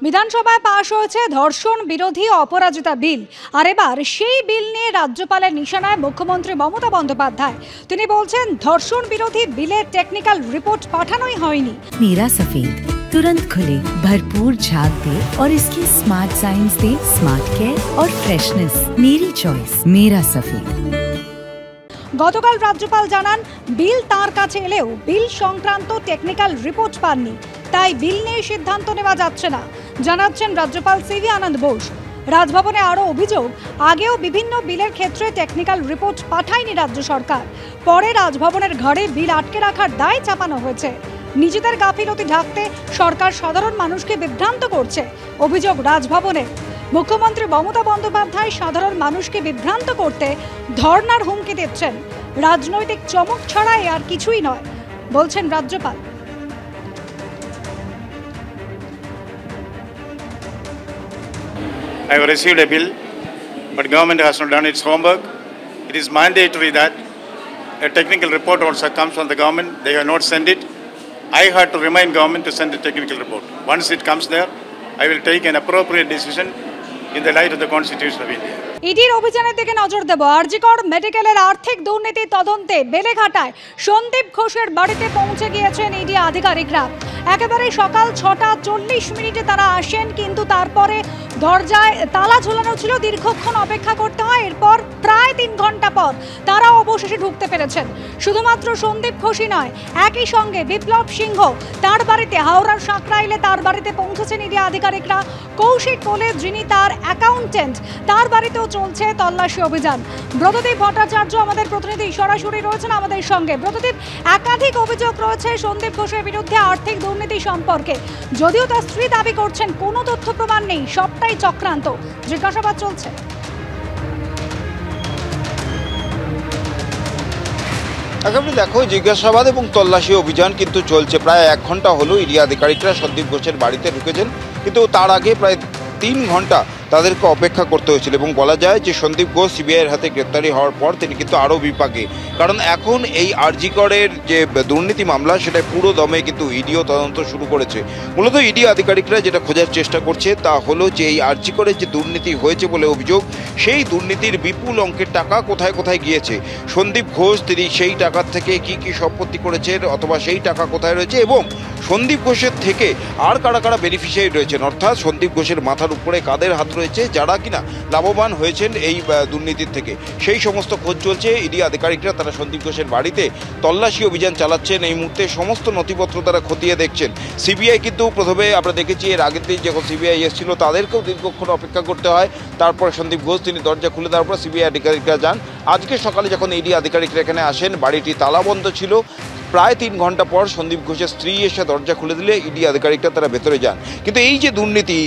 বিধানসভায় পাশ হয়েছে ধর্ষণ বিরোধী অপরাজিতা বিল। আর এবার সেই বিল নিয়ে রাজ্যপালের নিশানায় মুখ্যমন্ত্রী মমতা বন্দ্যোপাধ্যায়। তিনি বলছেন, ধর্ষণ বিরোধী বিলের টেকনিক্যাল রিপোর্ট পাঠানোই হয়নি। मेरा सफेद तुरंत खुले, भरपूर झाग दे और इसकी स्मार्ट साइंस दे स्मार्ट केयर और फ्रेशनेस। मेरी चॉइस मेरा सफेद। গতকাল রাজ্যপাল জানান, বিল তার কাছে এলেও বিল সংক্রান্ত টেকনিক্যাল রিপোর্ট পাননি, তাই বিল নিয়ে সিদ্ধান্ত নেওয়া যাচ্ছে না, জানাচ্ছেন রাজ্যপাল সিভি আনন্দ বোস। রাজভবনে আরও অভিযোগ, আগেও বিভিন্ন বিলের ক্ষেত্রে টেকনিক্যাল রিপোর্ট পাঠায়নি রাজ্য সরকার। পরে রাজভবনের ঘরে বিল আটকে রাখার দায় চাপানো হয়েছে। নিজেদের গাফিলতি ঢাকতে সরকার সাধারণ মানুষকে বিভ্রান্ত করছে, অভিযোগ রাজভবনে। মুখ্যমন্ত্রী মমতা বন্দ্যোপাধ্যায় সাধারণ মানুষকে বিভ্রান্ত করতে ধর্নার হুমকি দিচ্ছেন। রাজনৈতিক চমক ছাড়া আর কিছুই নয়, বলছেন রাজ্যপাল। I have received a bill, but government has not done its homework. It is mandatory that a technical report also comes from the government. They have not sent it. I had to remind government to send a technical report. Once it comes there, I will take an appropriate decision in the light of the Constitution of India. ইডির অভিযানের দিকে নজর দেব। আরজিকর মেডিকেলের আর্থিক দুর্নীতি তদন্তে বেলেঘাটায় সন্দীপ ঘোষের বাড়িতে পৌঁছে গিয়েছেন ইডি আধিকারিকরা। একেবারে সকাল 6:40 তারা আসেন, কিন্তু তারপরে দরজায় তালা ঝোলানো ছিল, দীর্ঘক্ষণ অপেক্ষা করতে হয়। এরপর প্রায় 3 ঘন্টা পর তারা অবশেষে ঢুকতে পেরেছেন। শুধুমাত্র সন্দীপ ঘোষই নয়, একই সঙ্গে বিপ্লব সিংহ, তার বাড়িতে হাওড়ার সাঁকরাইলে তার বাড়িতে পৌঁছেছেন ইডি আধিকারিকরা। কৌশিক কোলে, যিনি তার অ্যাকাউন্টেন্ট, তার বাড়িতেও চলছে তল্লাশি অভিযান। ব্রতদীপ ভট্টাচার্য আমাদের প্রতিনিধি সরাসরি রয়েছেন আমাদের সঙ্গে। ব্রতদীপ, একাধিক অভিযোগ রয়েছে সন্দীপ ঘোষের বিরুদ্ধে আর্থিক দুর্নীতি সম্পর্কে, যদিও তার স্ত্রী দাবি করছেন কোনো তথ্য প্রমাণ নেই, সবটাই চক্রান্ত। জিজ্ঞাসাবাদ চলছে। আগামী দেখো, জিজ্ঞাসাবাদ এবং তল্লাশি অভিযান কিন্তু চলছে। প্রায় 1 ঘন্টা হলো ইডি আধিকারিকরা সন্দীপ ঘোষের বাড়িতে ঢুকেছেন, কিন্তু তার আগে প্রায় 3 ঘন্টা তাদেরকে অপেক্ষা করতে হয়েছিল। এবং বলা যায় যে সন্দীপ ঘোষ সিবিআইয়ের হাতে গ্রেপ্তারি হওয়ার পর তিনি কিন্তু আরও বিপাকে, কারণ এখন এই আরজিকরের যে দুর্নীতি মামলা, সেটা পুরো দমে কিন্তু ইডিও তদন্ত শুরু করেছে। মূলত ইডি আধিকারিকরা যেটা খোঁজার চেষ্টা করছে তা হলো যে এই আরজিকরের যে দুর্নীতি হয়েছে বলে অভিযোগ, সেই দুর্নীতির বিপুল অঙ্কের টাকা কোথায় কোথায় গিয়েছে, সন্দীপ ঘোষ তিনি সেই টাকার থেকে কি কি সম্পত্তি করেছেন, অথবা সেই টাকা কোথায় রয়েছে, এবং সন্দীপ ঘোষের থেকে আর কারা কারা বেনিফিশিয়ারি রয়েছেন, অর্থাৎ সন্দীপ ঘোষের মাথার উপরে কাদের হাত রয়েছে যারা কিনা লাভবান হয়েছেন এই দুর্নীতির থেকে, সেই সমস্ত খোঁজ চলছে। ইডি আধিকারিকরা তারা সন্দীপ ঘোষের বাড়িতে তল্লাশি অভিযান চালাচ্ছেন। এই মুহূর্তে সমস্ত নথিপত্র তারা খতিয়ে দেখছেন। সিবিআই কিন্তু প্রথমে আমরা দেখেছি এর আগের দিন যখন সিবিআই এসেছিল তাদেরকেও দীর্ঘক্ষণ অপেক্ষা করতে হয়। তারপর সন্দীপ ঘোষ তিনি দরজা খুলে দেওয়ার পর সিবিআই আধিকারিকরা যান। আজকে সকালে যখন ইডি আধিকারিকরা এখানে আসেন, বাড়িটি তালাবন্ধ ছিল। প্রায় 3 ঘন্টা পর সন্দীপ ঘোষের স্ত্রী এসে দরজা খুলে দিলে ইডি আধিকারিকরা তারা ভেতরে যান। কিন্তু এই যে দুর্নীতি,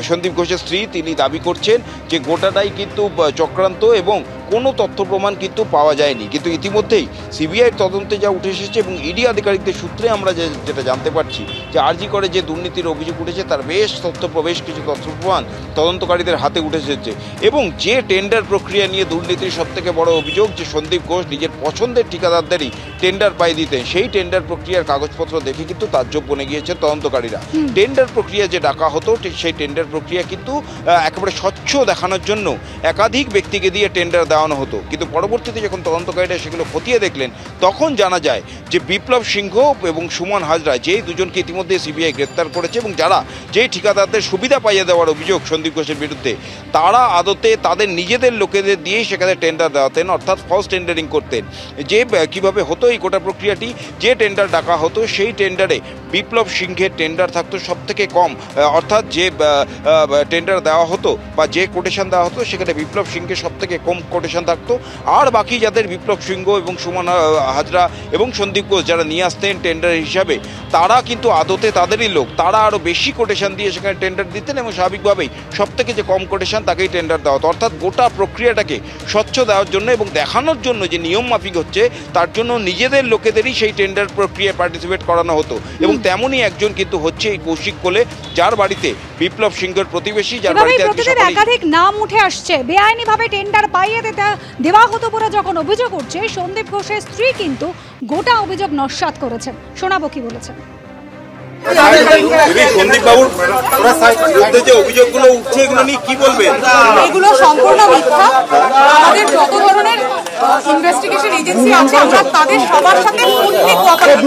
সন্দীপ ঘোষের স্ত্রী তিনি দাবি করছেন যে গোটাটাই কিন্তু চক্রান্ত এবং কোনো তথ্য প্রমাণ কিন্তু পাওয়া যায়নি। কিন্তু ইতিমধ্যেই সিবিআইয়ের তদন্তে যা উঠে এসেছে এবং ইডি আধিকারিকদের সূত্রে আমরা যেটা জানতে পারছি যে আরজিকরে যে দুর্নীতির অভিযোগ উঠেছে তার বেশ কিছু তথ্য প্রমাণ তদন্তকারীদের হাতে উঠে এসেছে। এবং যে টেন্ডার প্রক্রিয়া নিয়ে দুর্নীতির সবথেকে বড় অভিযোগ যে সন্দীপ ঘোষ নিজের পছন্দের ঠিকাদারদেরই টেন্ডার পাই দিতেন, সেই টেন্ডার প্রক্রিয়ার কাগজপত্র দেখে কিন্তু তাজ্জব বনে গিয়েছে তদন্তকারীরা। টেন্ডার প্রক্রিয়া যে ডাকা হতো, সেই টেন্ডার প্রক্রিয়া কিন্তু একেবারে স্বচ্ছ দেখানোর জন্য একাধিক ব্যক্তিকে দিয়ে টেন্ডার দেওয়ানো হতো। কিন্তু পরবর্তীতে যখন তদন্তকারীরা সেগুলো খতিয়ে দেখলেন, তখন জানা যায় যে বিপ্লব সিংহ এবং সুমন হাজরা, যেই দুজনকে ইতিমধ্যে সিবিআই গ্রেপ্তার করেছে এবং যারা যেই ঠিকাদারদের সুবিধা পাইয়ে দেওয়ার অভিযোগ সন্দীপ ঘোষের বিরুদ্ধে, তারা আদতে তাদের নিজেদের লোকেদের দিয়েই সেখানে টেন্ডার দেওয়াতেন, অর্থাৎ ফলস টেন্ডারিং করতেন। যে কিভাবে হতো এই গোটা প্রক্রিয়াটি, যে টেন্ডার ডাকা হতো সেই টেন্ডারে বিপ্লব সিংহের টেন্ডার থাকতো সব থেকে কম, অর্থাৎ যে টেন্ডার দেওয়া হতো বা যে কোটেশন দেওয়া হতো সেখানে বিপ্লব সিংহের সব থেকে কম কোটেশন থাকতো। আর বাকি যাদের বিপ্লব সিংহ এবং সুমন হাজরা এবং সন্দীপ ঘোষ যারা নিয়ে আসতেন টেন্ডার হিসাবে, তারা কিন্তু আদতে তাদেরই লোক, তারা আরও বেশি কোটেশন দিয়ে সেখানে টেন্ডার দিতেন এবং স্বাভাবিকভাবেই সব থেকে যে কম কোটেশন তাকেই টেন্ডার দেওয়া হতো। অর্থাৎ গোটা প্রক্রিয়াটাকে স্বচ্ছ দেওয়ার জন্য এবং দেখানোর জন্য যে নিয়ম মাফিক হচ্ছে, তার জন্য নিজেদের লোকেদেরই সেই টেন্ডার প্রক্রিয়ায় পার্টিসিপেট করানো হতো। এবং তেমনই একজন কিন্তু হচ্ছে এই কৌশিক কোলে, যার বাড়িতে বিপ্লব সিংহের প্রতিবেশী, যার বাড়িতে একাধিক নাম উঠে আসছে। বেআইনিভাবে টেন্ডার পাইয়ে দেওয়া হতো বলে যখন অভিযোগ উঠছে, সন্দীপ ঘোষের স্ত্রী কিন্তু গোটা অভিযোগ নস্যাৎ করেছেন। শোনাবো কি বলেছেন। সন্দীপ বাবুর বিরুদ্ধে যে অভিযোগগুলো উঠছে এগুলো নিয়ে কি বলবেন? এগুলো সম্পূর্ণ মিথ্যা। আমাদের যত ধরনের ইনভেস্টিগেশন এজেন্সি আছে আমরা তাদের সবার সাথে ফুললি কোঅপারেট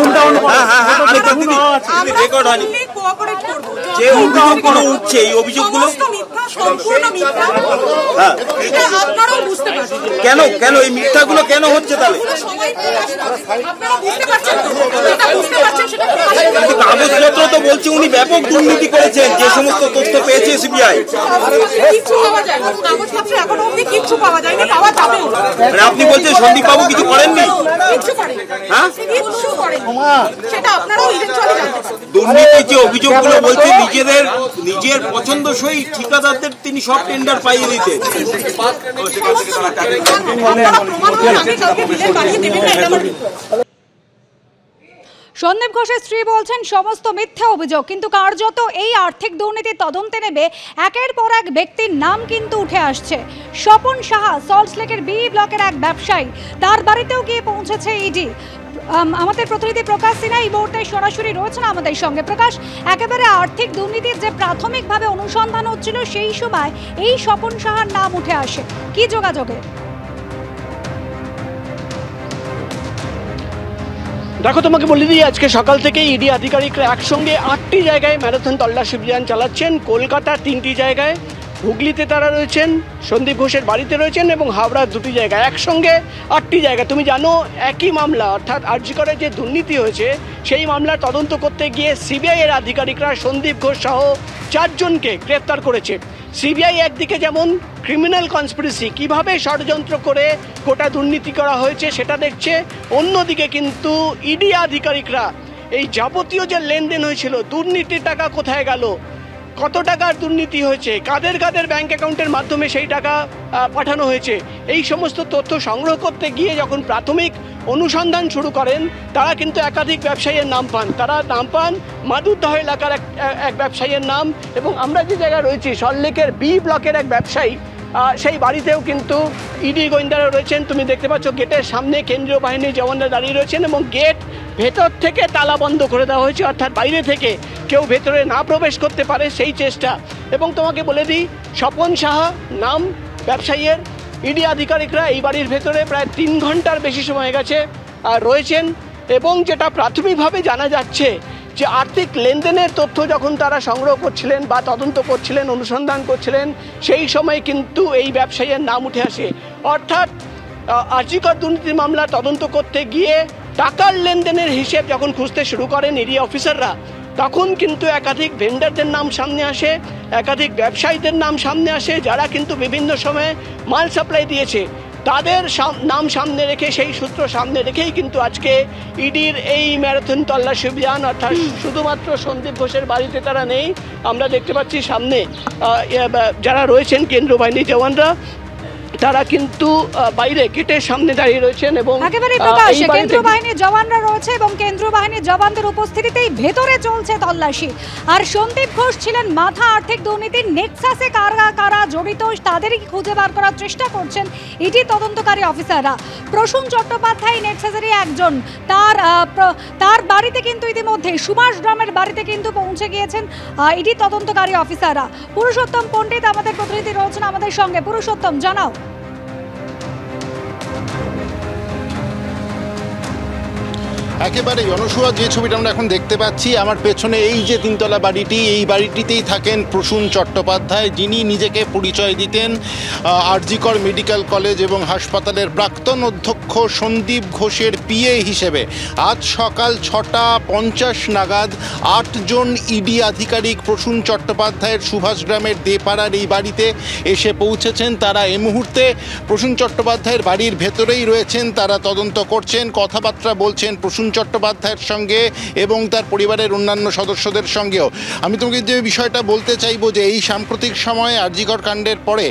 করব। যে অভিযোগগুলো উঠছে এই অভিযোগগুলো সম্পূর্ণ মিথ্যা। এটা আপনারাও বুঝতে পারছেন কেন এই মিথ্যাগুলো কেন হচ্ছে তাহলে? আপনারা বুঝতে পারছেন তো? যেটা বুঝতে পারছেন সেটা কিন্তু কাগজপত্র তো বলছে উনি ব্যাপক দুর্নীতি করেছেন, যে সমস্ত তথ্য পেয়েছে সিবিআই। কিচ্ছু পাওয়া যায় না, কাগজপত্র এখনো অব্দি কিচ্ছু পাওয়া যায়নি, পাওয়া যাবে। মানে আপনি বলছেন সন্দীপ বাবু কিছু করেননি? কিচ্ছু করেন, হ্যাঁ কিচ্ছু করেন, সেটা আপনারাও ইভেন্চুয়ালি জানতে পারবেন। দুর্নীতি যে অভিযোগগুলো বলছে নিজের পছন্দসই ঠিকাদারদের তিনি সব টেন্ডার পাইয়ে দিতেন। সন্দীপ ঘোষের স্ত্রী বলছেন সমস্ত মিথ্যা অভিযোগ, কিন্তু কার্যত এই আর্থিক দুর্নীতির তদন্তে নেবে একের পর এক ব্যক্তির নাম কিন্তু উঠে আসছে। স্বপন সাহা সল্টলেকের বি ব্লকের এক ব্যবসায়ী, তার বাড়িতেও গিয়ে পৌঁছেছে ইডি। আমাদের প্রতিনিধি প্রকাশ সিনহা এই মুহূর্তে সরাসরি রয়েছেন আমাদের সঙ্গে। প্রকাশ, একেবারে আর্থিক দুর্নীতির যে প্রাথমিকভাবে অনুসন্ধান হচ্ছিল সেই সময় এই স্বপন সাহার নাম উঠে আসে, কি যোগাযোগে? দেখো, তোমাকে বলে দিই, আজকে সকাল থেকে ইডি আধিকারিকরা একসঙ্গে 8টি জায়গায় ম্যারাথন তল্লাশি অভিযান চালাচ্ছেন। কলকাতার 3টি জায়গায়, হুগলিতে তারা রয়েছেন, সন্দীপ ঘোষের বাড়িতে রয়েছেন এবং হাওড়ার 2টি জায়গায়, একসঙ্গে 8টি জায়গা। তুমি জানো, একই মামলা অর্থাৎ আরজি করে যে দুর্নীতি হয়েছে সেই মামলার তদন্ত করতে গিয়ে সিবিআই এর আধিকারিকরা সন্দীপ ঘোষ সহ 4 জনকে গ্রেপ্তার করেছে। সিবিআই একদিকে যেমন ক্রিমিনাল কনস্পিরেসি, কিভাবে ষড়যন্ত্র করে গোটা দুর্নীতি করা হয়েছে সেটা দেখছে, অন্যদিকে কিন্তু ইডি আধিকারিকরা এই যাবতীয় যে লেনদেন হয়েছিল, দুর্নীতির টাকা কোথায় গেল, কত টাকার দুর্নীতি হয়েছে, কাদের কাদের ব্যাংক অ্যাকাউন্টের মাধ্যমে সেই টাকা পাঠানো হয়েছে, এই সমস্ত তথ্য সংগ্রহ করতে গিয়ে যখন প্রাথমিক অনুসন্ধান শুরু করেন, তারা কিন্তু একাধিক ব্যবসায়ীর নাম পান। তারা নাম পান মাদুরদহ এলাকার এক ব্যবসায়ীর নাম, এবং আমরা যে জায়গায় রয়েছি সল্টলেকের বি ব্লকের এক ব্যবসায়ী, সেই বাড়িতেও কিন্তু ইডি গোয়েন্দারা রয়েছেন। তুমি দেখতে পাচ্ছ গেটের সামনে কেন্দ্রীয় বাহিনীর জওয়ানরা দাঁড়িয়ে রয়েছেন এবং গেট ভেতর থেকে তালা বন্ধ করে দেওয়া হয়েছে, অর্থাৎ বাইরে থেকে কেউ ভেতরে না প্রবেশ করতে পারে সেই চেষ্টা। এবং তোমাকে বলে দিই, স্বপন সাহা নাম ব্যবসায়ীর, ইডি আধিকারিকরা এই বাড়ির ভেতরে প্রায় 3 ঘন্টার বেশি সময় গেছে রয়েছেন। এবং যেটা প্রাথমিকভাবে জানা যাচ্ছে যে আর্থিক লেনদেনের তথ্য যখন তারা সংগ্রহ করছিলেন বা তদন্ত করছিলেন, অনুসন্ধান করছিলেন, সেই সময় কিন্তু এই ব্যবসায়ীর নাম উঠে আসে। অর্থাৎ আরজিকর দুর্নীতি মামলা তদন্ত করতে গিয়ে টাকার লেনদেনের হিসেব যখন খুঁজতে শুরু করেন ইডি অফিসাররা, তখন কিন্তু একাধিক ভেন্ডারদের নাম সামনে আসে, একাধিক ব্যবসায়ীদের নাম সামনে আসে, যারা কিন্তু বিভিন্ন সময়ে মাল সাপ্লাই দিয়েছে। তাদের নাম সামনে রেখে, সেই সূত্র সামনে রেখেই কিন্তু আজকে ইডির এই ম্যারাথন তল্লাশি অভিযান। অর্থাৎ শুধুমাত্র সন্দীপ ঘোষের বাড়িতে তারা নেই, আমরা দেখতে পাচ্ছি সামনে যারা রয়েছেন কেন্দ্রীয় বাহিনীর জওয়ানরা, তারা কিন্তু বাইরে গেটের সামনে দাঁড়িয়ে রয়েছেন এবং একেবারে প্রকাশ, কেন্দ্রীয় বাহিনীর জওয়ানরা রয়েছে এবং কেন্দ্রীয় বাহিনীর জওয়ানদের উপস্থিতিতেই ভেতরে চলছে তল্লাশি। আর সন্দীপ ঘোষ ছিলেন মাথা আর্থিক দুর্নীতির নেক্সাসে, কারা কারা জড়িত তাদেরই খুঁজে বার করার চেষ্টা করছেন ইডি তদন্তকারী অফিসাররা। প্রসূন চট্টোপাধ্যায় নেক্সাসেরই একজন, তার বাড়িতে কিন্তু ইতিমধ্যে সুভাষ গ্রামের বাড়িতে কিন্তু পৌঁছে গিয়েছেন ইডি তদন্তকারী অফিসাররা। পুরুষোত্তম পণ্ডিত আমাদের প্রতিনিধি রয়েছেন আমাদের সঙ্গে। পুরুষোত্তম, জানাও। একেবারেই অনুসূয়া, যে ছবিটা আমরা এখন দেখতে পাচ্ছি আমার পেছনে, এই যে 3তলা বাড়িটি, এই বাড়িটিতেই থাকেন প্রসূন চট্টোপাধ্যায়, যিনি নিজেকে পরিচয় দিতেন আরজিকর মেডিকেল কলেজ এবং হাসপাতালের প্রাক্তন অধ্যক্ষ সন্দীপ ঘোষের পিএ হিসেবে। আজ সকাল 6:50 নাগাদ 8 জন ইডি আধিকারিক প্রসূন চট্টোপাধ্যায়ের সুভাষগ্রামের দেপাড়ার এই বাড়িতে এসে পৌঁছেছেন। তারা এই মুহূর্তে প্রসূন চট্টোপাধ্যায়ের বাড়ির ভেতরেই রয়েছেন, তারা তদন্ত করছেন, কথাবার্তা বলছেন প্রসূন চট্টোপাধ্যায়ের সঙ্গে এবং তার পরিবারের অন্যান্য সদস্যদের সঙ্গেও। আমি তোমাকে যে বিষয়টা বলতে চাইবো যে এই সাম্প্রতিক সময়ে আরজিকর কাণ্ডের পরে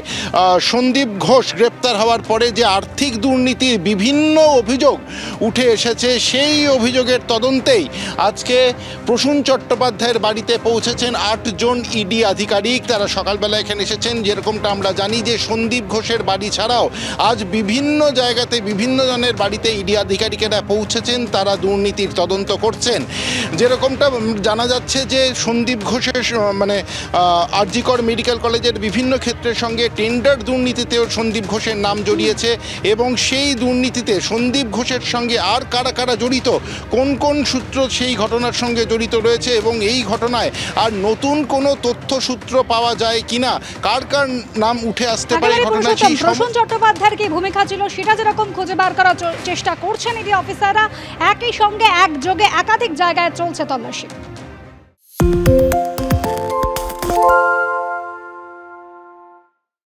সন্দীপ ঘোষ গ্রেপ্তার হওয়ার পরে যে আর্থিক দুর্নীতির বিভিন্ন অভিযোগ উঠে এসেছে, সেই অভিযোগের তদন্তেই আজকে প্রসূন চট্টোপাধ্যায়ের বাড়িতে পৌঁছেছেন 8 জন ইডি আধিকারিক। তারা সকালবেলা এখানে এসেছেন। যেরকমটা আমরা জানি যে সন্দীপ ঘোষের বাড়ি ছাড়াও আজ বিভিন্ন জায়গাতে বিভিন্ন জনের বাড়িতে ইডি আধিকারিকেরা পৌঁছেছেন। তারা দুর্নীতির তদন্ত করছেন। যেরকমটা জানা যাচ্ছে যে সন্দীপ ঘোষের মানে আরজি কর মেডিকেল কলেজের বিভিন্ন ক্ষেত্রের সঙ্গে টেন্ডার দুর্নীতিতেও সন্দীপ ঘোষের নাম জড়িয়েছে এবং সেই দুর্নীতিতে সন্দীপ ঘোষের সঙ্গে আর কারা কারা জড়িত, কোন কোন সূত্র সেই ঘটনার সঙ্গে জড়িত রয়েছে এবং এই ঘটনায় আর নতুন কোনো তথ্যসূত্র পাওয়া যায় কিনা, কার কার নাম উঠে আসতে পারে ঘটনায় সেই প্রসূন চট্টোপাধ্যায়ের কি ভূমিকা ছিল সেটা যেরকম খুঁজে বার করার চেষ্টা করছেন ইডি অফিসাররা, একই সঙ্গে একযোগে একাধিক জায়গায় চলছে তল্লাশি।